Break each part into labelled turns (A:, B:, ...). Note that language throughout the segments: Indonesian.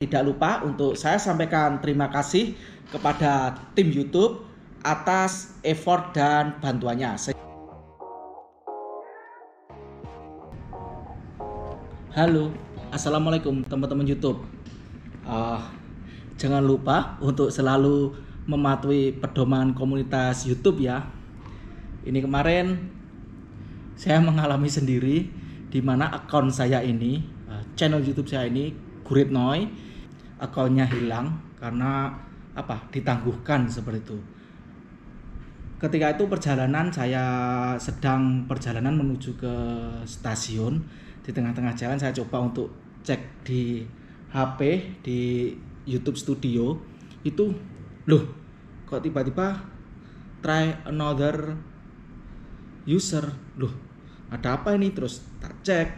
A: Tidak lupa untuk saya sampaikan terima kasih kepada tim YouTube atas effort dan bantuannya. Halo, assalamualaikum teman-teman YouTube. Jangan lupa untuk selalu mematuhi pedoman komunitas YouTube ya. Ini kemarin saya mengalami sendiri di mana akun saya ini, channel YouTube saya ini, Guritnoy, akunnya hilang karena ditangguhkan seperti itu. Ketika itu saya sedang perjalanan menuju ke stasiun. Di tengah-tengah jalan saya coba untuk cek di HP di YouTube Studio itu, loh kok tiba-tiba try another user, loh ada apa ini? Terus tak cek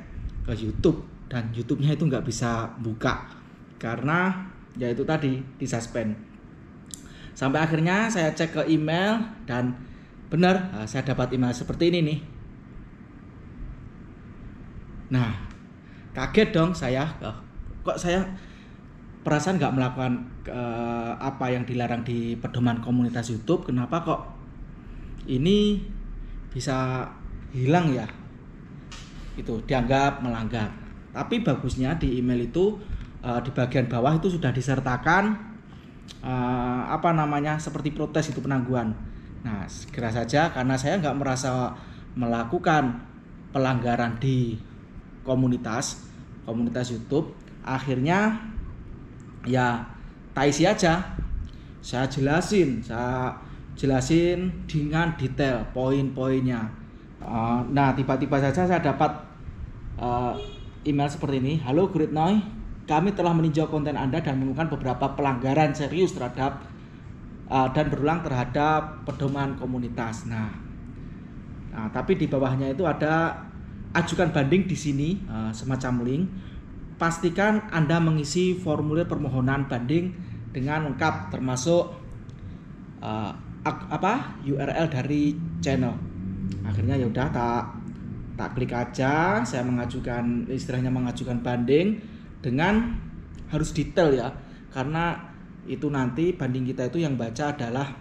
A: ke YouTube dan YouTube-nya itu nggak bisa buka karena ya itu tadi disuspend. Sampai akhirnya saya cek ke email dan benar, saya dapat email seperti ini nih. Nah, kaget dong saya, kok saya perasaan nggak melakukan apa yang dilarang di pedoman komunitas YouTube, kenapa kok ini bisa hilang ya? Itu dianggap melanggar. Tapi bagusnya di email itu di bagian bawah itu sudah disertakan seperti protes itu penangguhan. Nah, segera saja karena saya nggak merasa melakukan pelanggaran di komunitas YouTube, akhirnya ya tak isi aja, saya jelasin dengan detail poin-poinnya. Nah, tiba-tiba saja saya dapat email seperti ini. Halo Guritnoy, kami telah meninjau konten Anda dan menemukan beberapa pelanggaran serius terhadap dan berulang terhadap pedoman komunitas. Nah, tapi di bawahnya itu ada ajukan banding di sini, semacam link. Pastikan Anda mengisi formulir permohonan banding dengan lengkap termasuk URL dari channel. Akhirnya ya udah tak klik aja, saya mengajukan banding dengan harus detail ya, karena itu nanti banding kita itu yang baca adalah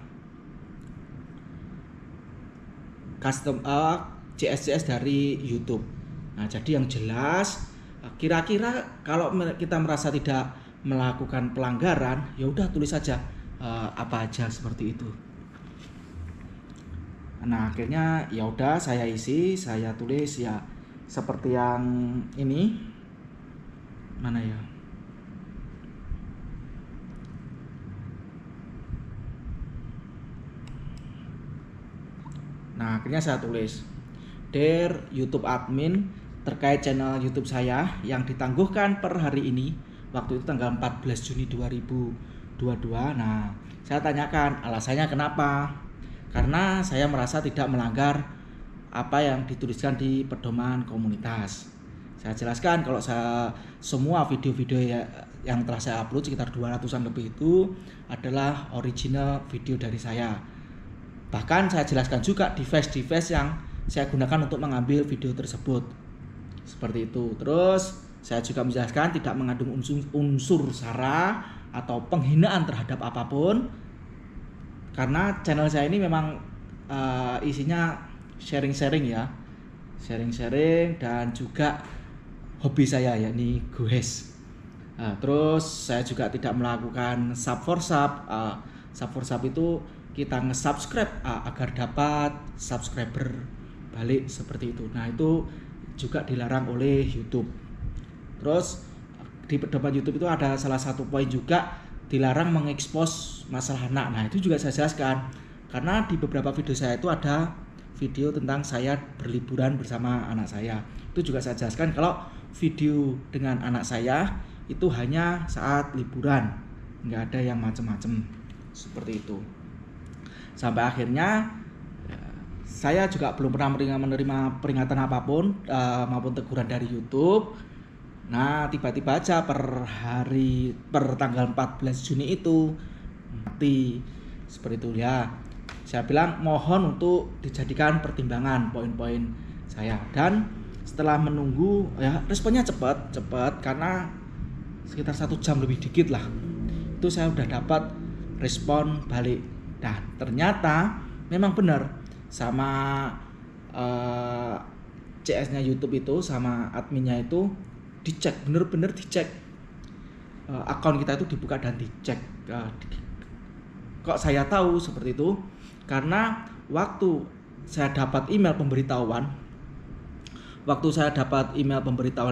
A: CSCS dari YouTube. Nah, jadi yang jelas, kira-kira kalau kita merasa tidak melakukan pelanggaran, ya udah tulis saja apa aja seperti itu. Nah, akhirnya ya udah saya tulis ya seperti yang ini. Mana ya? Nah, akhirnya saya tulis, Dear YouTube admin, terkait channel YouTube saya yang ditangguhkan per hari ini, waktu itu tanggal 14 Juni 2022. Nah, saya tanyakan alasannya kenapa. Karena saya merasa tidak melanggar apa yang dituliskan di pedoman komunitas. Saya jelaskan kalau semua video-video yang telah saya upload sekitar 200-an lebih itu adalah original video dari saya. Bahkan saya jelaskan juga device yang saya gunakan untuk mengambil video tersebut. Seperti itu. Terus saya juga menjelaskan tidak mengandung unsur sara atau penghinaan terhadap apapun. Karena channel saya ini memang isinya sharing-sharing ya. Sharing-sharing dan juga hobi saya yakni goes. Terus saya juga tidak melakukan sub for sub. Sub for sub itu kita nge-subscribe agar dapat subscriber balik seperti itu. Nah, itu juga dilarang oleh YouTube. Terus di pedoman YouTube itu ada salah satu poin juga dilarang mengekspos masalah anak. Nah, itu juga saya jelaskan karena di beberapa video saya itu ada video tentang saya berliburan bersama anak saya. Itu juga saya jelaskan kalau video dengan anak saya itu hanya saat liburan, nggak ada yang macam-macam seperti itu. Sampai akhirnya saya juga belum pernah menerima peringatan apapun maupun teguran dari YouTube. Nah, tiba-tiba aja per tanggal 14 Juni itu mati seperti itu ya. Saya bilang mohon untuk dijadikan pertimbangan poin-poin saya, dan setelah menunggu ya responnya cepat karena sekitar 1 jam lebih dikit lah, itu saya udah dapat respon balik. Nah ternyata memang benar sama CS-nya YouTube itu sama adminnya itu dicek, bener-bener dicek, akun kita itu dibuka dan dicek. Kok saya tahu seperti itu? Karena waktu saya dapat email pemberitahuan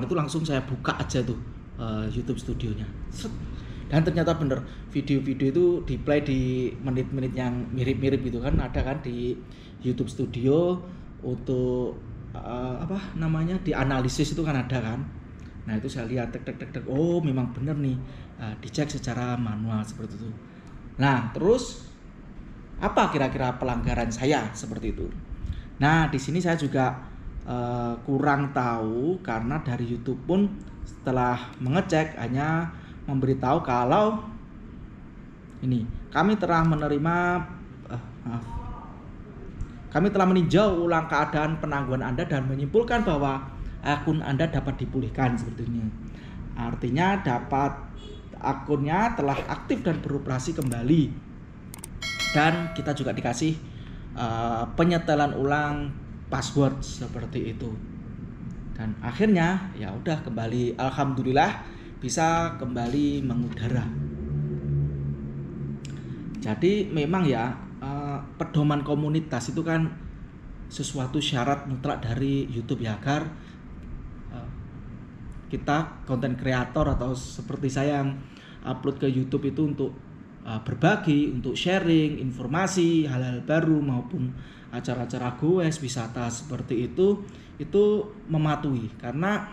A: itu langsung saya buka aja tuh YouTube studionya. Dan ternyata bener, video-video itu di play di menit-menit yang mirip-mirip gitu kan, ada kan di YouTube Studio untuk dianalisis itu kan ada kan. Nah itu saya lihat tek, oh memang bener nih, dicek secara manual seperti itu. Nah terus apa kira-kira pelanggaran saya seperti itu? Nah di sini saya juga kurang tahu, karena dari YouTube pun setelah mengecek hanya memberitahu kalau ini kami telah meninjau ulang keadaan penangguhan Anda dan menyimpulkan bahwa akun Anda dapat dipulihkan sebetulnya. Artinya akunnya telah aktif dan beroperasi kembali. Dan kita juga dikasih penyetelan ulang password seperti itu. Dan akhirnya ya udah kembali, alhamdulillah bisa kembali mengudara. Jadi memang ya pedoman komunitas itu kan sesuatu syarat mutlak dari YouTube ya, agar kita konten kreator atau seperti saya yang upload ke YouTube itu untuk berbagi, untuk sharing informasi hal-hal baru maupun acara-acara goes, wisata seperti itu mematuhi. Karena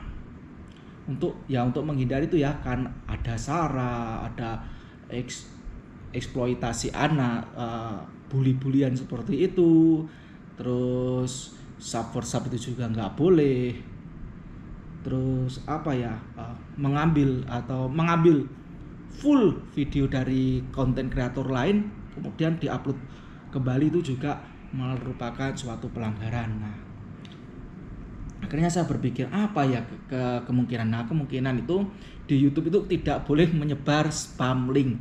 A: untuk menghindari itu ya kan ada SARA, ada eksploitasi anak, bully-bulian seperti itu, terus sub itu juga nggak boleh, terus mengambil full video dari konten kreator lain kemudian diupload kembali, itu juga merupakan suatu pelanggaran. Nah akhirnya saya berpikir apa ya kemungkinan. Nah kemungkinan itu di YouTube itu tidak boleh menyebar spam link.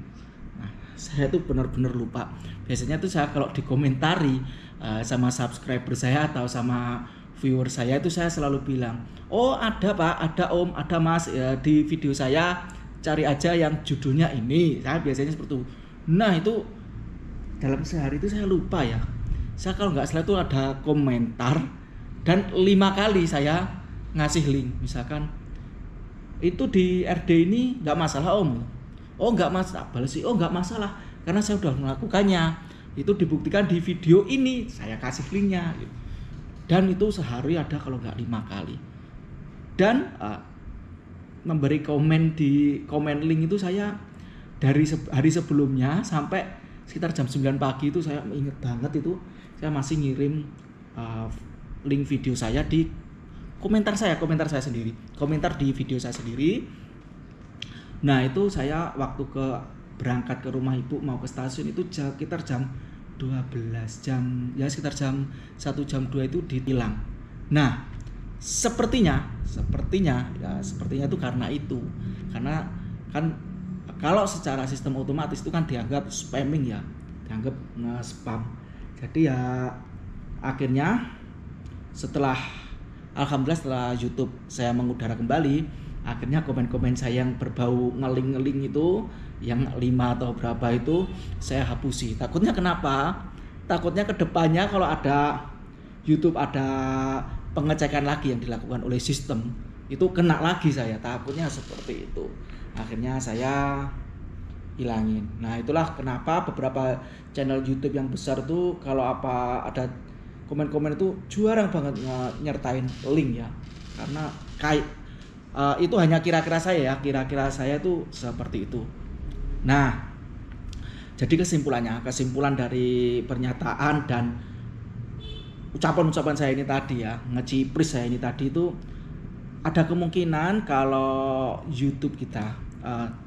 A: Nah saya tuh benar-benar lupa. Biasanya tuh saya kalau dikomentari sama subscriber saya atau sama viewer saya itu saya selalu bilang, oh ada Pak, ada Om, ada Mas, ya, di video saya cari aja yang judulnya ini. Saya biasanya seperti itu. Nah itu dalam sehari itu saya lupa ya, saya kalau nggak salah itu ada komentar dan 5 kali saya ngasih link. Misalkan itu di RD ini nggak masalah Om, oh nggak masalah, balas sih, oh nggak masalah karena saya udah melakukannya, itu dibuktikan di video ini, saya kasih linknya. Dan itu sehari ada kalau nggak 5 kali. Dan memberi komen di komen link itu saya dari hari sebelumnya sampai sekitar jam 9 pagi itu saya inget banget, itu saya masih ngirim link video saya di komentar saya sendiri, komentar di video saya sendiri. Nah itu saya waktu berangkat ke rumah ibu mau ke stasiun itu sekitar jam 12, sekitar jam 1 jam 2 itu ditilang. Nah sepertinya itu karena kan kalau secara sistem otomatis itu kan dianggap spamming ya, dianggap nge-spam. Jadi ya akhirnya alhamdulillah setelah YouTube saya mengudara kembali, akhirnya komen-komen saya yang berbau ngeling-ngeling itu yang 5 atau berapa itu saya hapusi. Takutnya kenapa? Takutnya kedepannya kalau ada YouTube ada pengecekan lagi yang dilakukan oleh sistem, itu kena lagi saya, takutnya seperti itu. Akhirnya saya hilangin. Nah itulah kenapa beberapa channel YouTube yang besar tuh kalau ada komen-komen itu jarang banget nyertain link ya, karena itu hanya kira-kira saya itu seperti itu. Nah jadi kesimpulan dari pernyataan dan ucapan saya ini tadi ya, ngecipris saya ini tadi, itu ada kemungkinan kalau YouTube kita,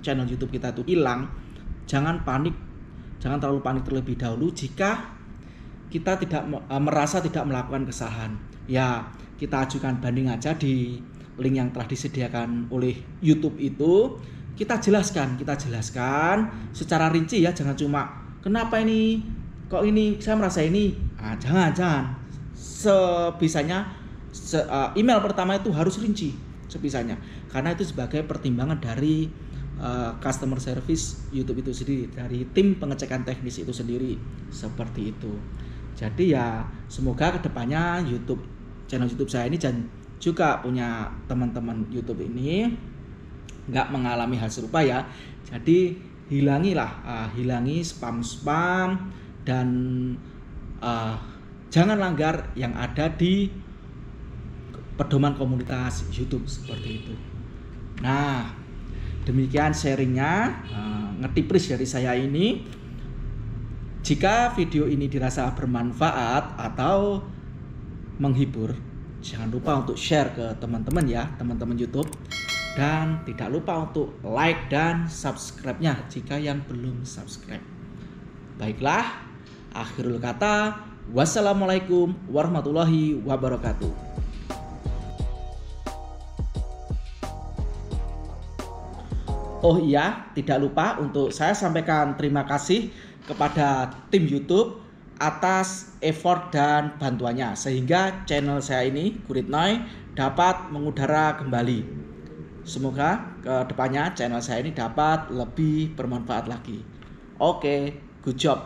A: channel YouTube kita itu hilang, jangan terlalu panik terlebih dahulu. Jika kita merasa tidak melakukan kesalahan, ya kita ajukan banding aja di link yang telah disediakan oleh YouTube itu. kita jelaskan secara rinci ya, jangan cuma kenapa ini kok ini saya merasa ini. Jangan sebisanya email pertama itu harus rinci sebisanya, karena itu sebagai pertimbangan dari customer service YouTube itu sendiri, dari tim pengecekan teknis itu sendiri, seperti itu. Jadi ya semoga kedepannya channel YouTube saya ini dan juga punya teman-teman YouTube ini nggak mengalami hal serupa ya. Jadi hilangi spam dan jangan langgar yang ada di pedoman komunitas YouTube seperti itu. Nah, demikian sharingnya, ngetipris dari saya ini. Jika video ini dirasa bermanfaat atau menghibur, jangan lupa untuk share ke teman-teman ya, teman-teman YouTube. Dan tidak lupa untuk like dan subscribe-nya jika yang belum subscribe. Baiklah, akhirul kata, wassalamualaikum warahmatullahi wabarakatuh. Oh iya, tidak lupa untuk saya sampaikan terima kasih kepada tim YouTube atas effort dan bantuannya, sehingga channel saya ini, Guritnoy, dapat mengudara kembali. Semoga ke depannya channel saya ini dapat lebih bermanfaat lagi. Oke, good job.